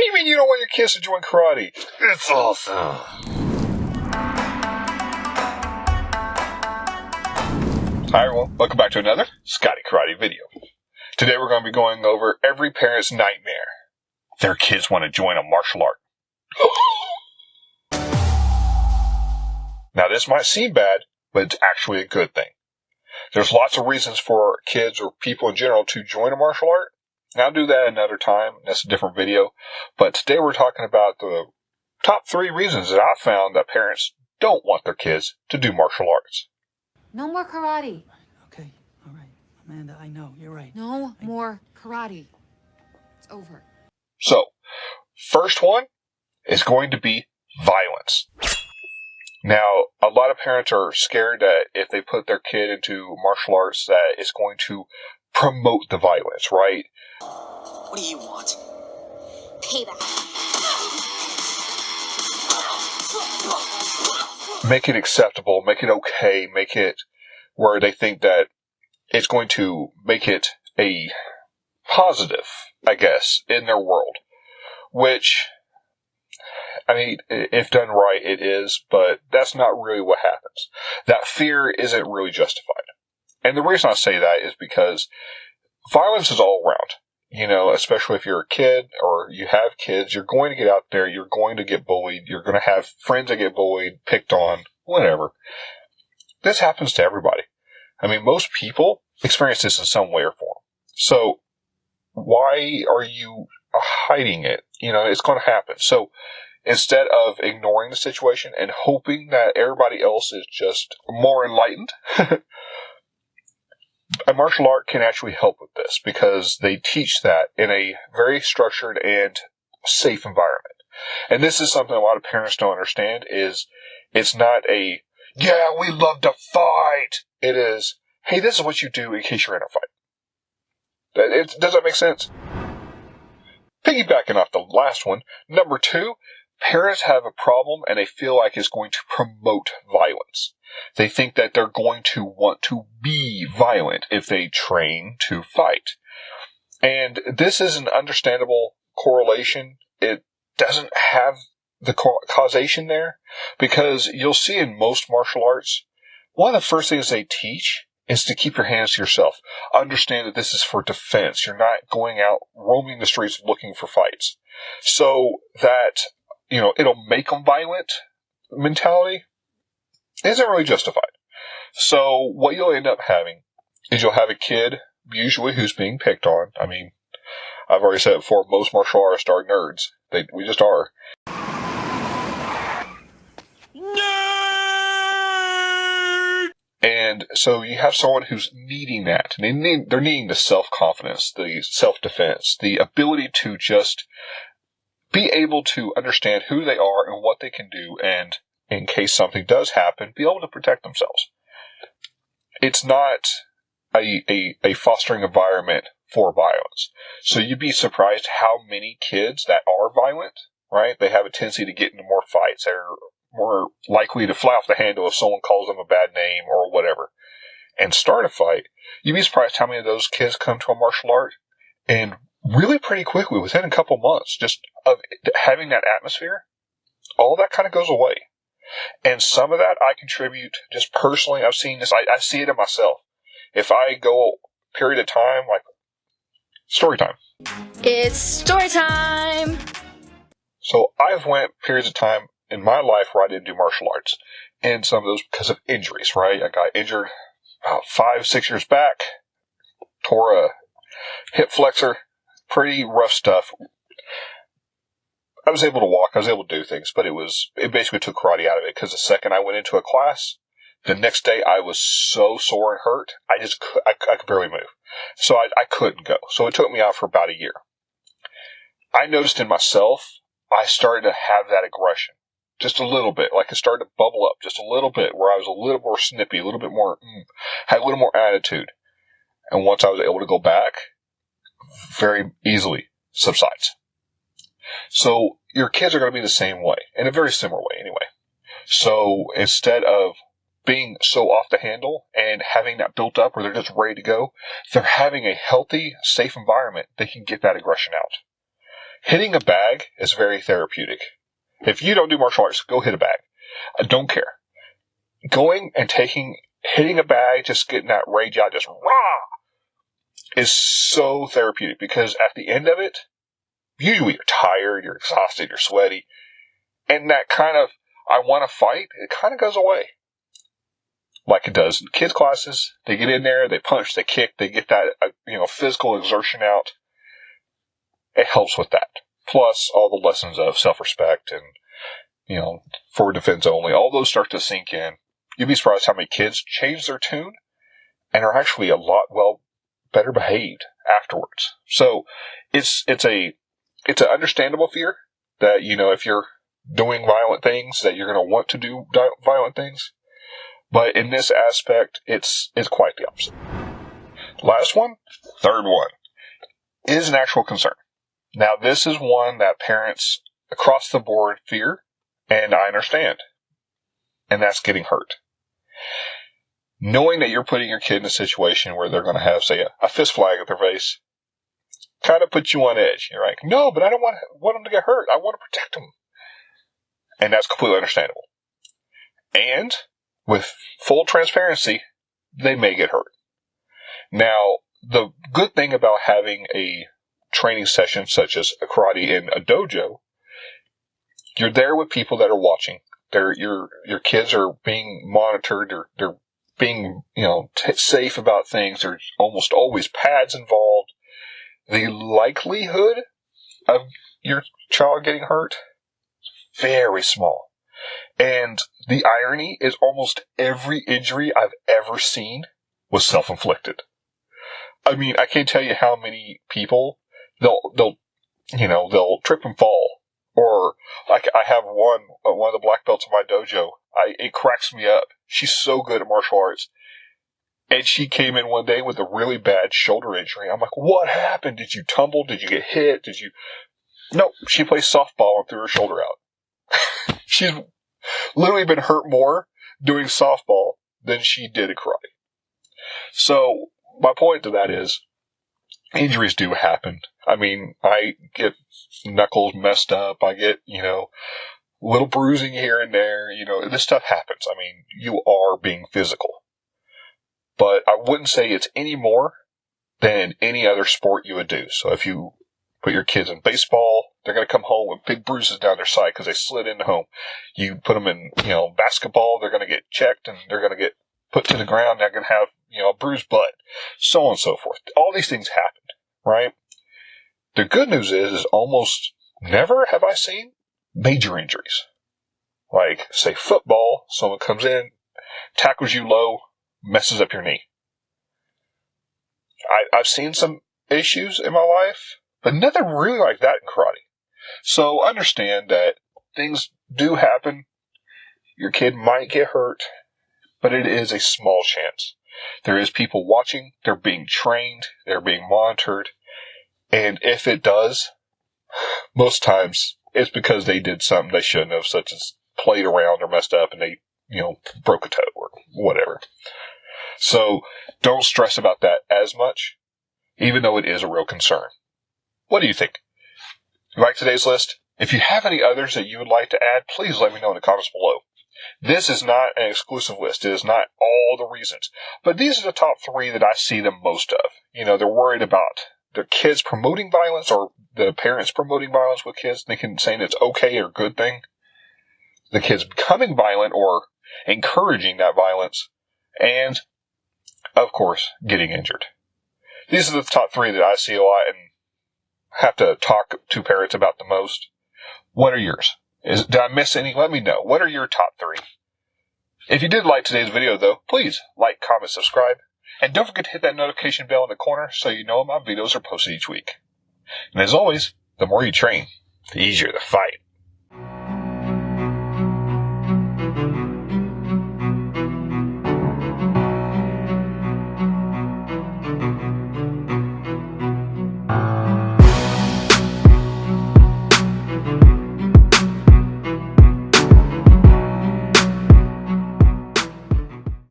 do you mean you don't want your kids to join karate? It's awesome. Hi everyone, welcome back to another Scotty Karate video. Today we're going to be going over every parent's nightmare. Their kids want to join a martial art. Now this might seem bad, but it's actually a good thing. There's lots of reasons for kids or people in general to join a martial art. And I'll do that another time. That's a different video. But today we're talking about the top 3 reasons that I found that parents don't want their kids to do martial arts. No more karate. Okay, all right. Amanda, I know, you're right. No more karate. It's over. So, first one is going to be violence. Now, a lot of parents are scared that if they put their kid into martial arts that it's going to promote the violence, right? What do you want? Payback. Make it acceptable, make it okay, make it where they think that it's going to make it a positive, I guess, in their world. Which, I mean, if done right, it is, but that's not really what happens. That fear isn't really justified. And the reason I say that is because violence is all around. You know, especially if you're a kid or you have kids, you're going to get out there, you're going to get bullied, you're going to have friends that get bullied, picked on, whatever. This happens to everybody. I mean, most people experience this in some way or form. So, why are you hiding it? You know, it's going to happen. So, instead of ignoring the situation and hoping that everybody else is just more enlightened, a martial art can actually help with this because they teach that in a very structured and safe environment. And this is something a lot of parents don't understand is it's not a, yeah, we love to fight. It is, hey, this is what you do in case you're in a fight. Does that make sense? Piggybacking off the last one, number 2, parents have a problem and they feel like it's going to promote violence. They think that they're going to want to be violent if they train to fight. And this is an understandable correlation. It doesn't have the causation there because you'll see in most martial arts, one of the first things they teach is to keep your hands to yourself. Understand that this is for defense. You're not going out roaming the streets looking for fights. So that, you know, it'll make them violent mentality isn't really justified. So what you'll end up having is you'll have a kid, usually who's being picked on. I mean, I've already said it before, most martial artists are nerds. We just are. Nerd! And so you have someone who's needing that. And they're needing the self-confidence, the self-defense, the ability to just be able to understand who they are and what they can do, and in case something does happen, be able to protect themselves. It's not a fostering environment for violence. So you'd be surprised how many kids that are violent, right? They have a tendency to get into more fights. They're more likely to fly off the handle if someone calls them a bad name or whatever and start a fight. You'd be surprised how many of those kids come to a martial art and really pretty quickly, within a couple months, just of having that atmosphere, all that kind of goes away. And some of that I contribute just personally. I've seen this. I see it in myself. If I go a period of time, like story time. It's story time! So I've went periods of time in my life where I didn't do martial arts. And some of those because of injuries, right? I got injured about 5-6 years back. Tore a hip flexor. Pretty rough stuff. I was able to walk, I was able to do things, but it basically took karate out of it, because the second I went into a class, the next day I was so sore and hurt, I could barely move. So I couldn't go. So it took me out for about a year. I noticed in myself, I started to have that aggression. Just a little bit, like it started to bubble up just a little bit, where I was a little more snippy, a little bit more, had a little more attitude. And once I was able to go back, very easily subsides. So your kids are going to be the same way, in a very similar way anyway. So instead of being so off the handle and having that built up where they're just ready to go, they're having a healthy, safe environment they can get that aggression out. Hitting a bag is very therapeutic. If you don't do martial arts, go hit a bag. I don't care. Going and hitting a bag, just getting that rage out, just rah, is so therapeutic because at the end of it, usually you're tired, you're exhausted, you're sweaty, and that kind of, I want to fight, it kind of goes away. Like it does in kids' classes. They get in there, they punch, they kick, they get that, physical exertion out. It helps with that. Plus, all the lessons of self-respect and, for defense only, all those start to sink in. You'd be surprised how many kids change their tune and are actually a lot, better behaved afterwards. So, it's an understandable fear that, if you're doing violent things, that you're going to want to do violent things. But in this aspect, it's quite the opposite. Last one, third one, is an actual concern. Now, this is one that parents across the board fear, and I understand. And that's getting hurt. Knowing that you're putting your kid in a situation where they're going to have, say, a fist flag at their face, kind of puts you on edge. You're like, no, but I don't want them to get hurt. I want to protect them. And that's completely understandable. And with full transparency, they may get hurt. Now, the good thing about having a training session such as a karate in a dojo, you're there with people that are watching. Your kids are being monitored. They're being, safe about things. There's almost always pads involved. The likelihood of your child getting hurt, very small. And the irony is almost every injury I've ever seen was self-inflicted. I mean, I can't tell you how many people they'll trip and fall. Or, like, I have one of the black belts in my dojo. It cracks me up. She's so good at martial arts. And she came in one day with a really bad shoulder injury. I'm like, what happened? Did you tumble? Did you get hit? No, she plays softball and threw her shoulder out. She's literally been hurt more doing softball than she did at karate. So, my point to that is, injuries do happen. I mean, I get knuckles messed up. I get, little bruising here and there. This stuff happens. I mean, you are being physical. But I wouldn't say it's any more than any other sport you would do. So if you put your kids in baseball, they're going to come home with big bruises down their side because they slid into home. You put them in, basketball, they're going to get checked and they're going to get put to the ground. They're going to have, a bruised butt, so on and so forth. All these things happened, right? The good news is almost never have I seen major injuries. Like, say, football, someone comes in, tackles you low, messes up your knee. I've seen some issues in my life, but nothing really like that in karate. So understand that things do happen. Your kid might get hurt, but it is a small chance. There is people watching, they're being trained, they're being monitored, and if it does, most times it's because they did something they shouldn't have, such as played around or messed up and they, broke a toe or whatever. So don't stress about that as much, even though it is a real concern. What do you think? You like today's list? If you have any others that you would like to add, please let me know in the comments below. This is not an exclusive list. It is not all the reasons. But these are the top 3 that I see the most of. They're worried about their kids promoting violence or the parents promoting violence with kids, saying it's okay or good thing. The kids becoming violent or encouraging that violence. And, of course, getting injured. These are the top 3 that I see a lot and have to talk to parents about the most. What are yours? Did I miss any? Let me know. What are your top 3? If you did like today's video, though, please like, comment, subscribe. And don't forget to hit that notification bell in the corner so you know my videos are posted each week. And as always, the more you train, the easier the fight.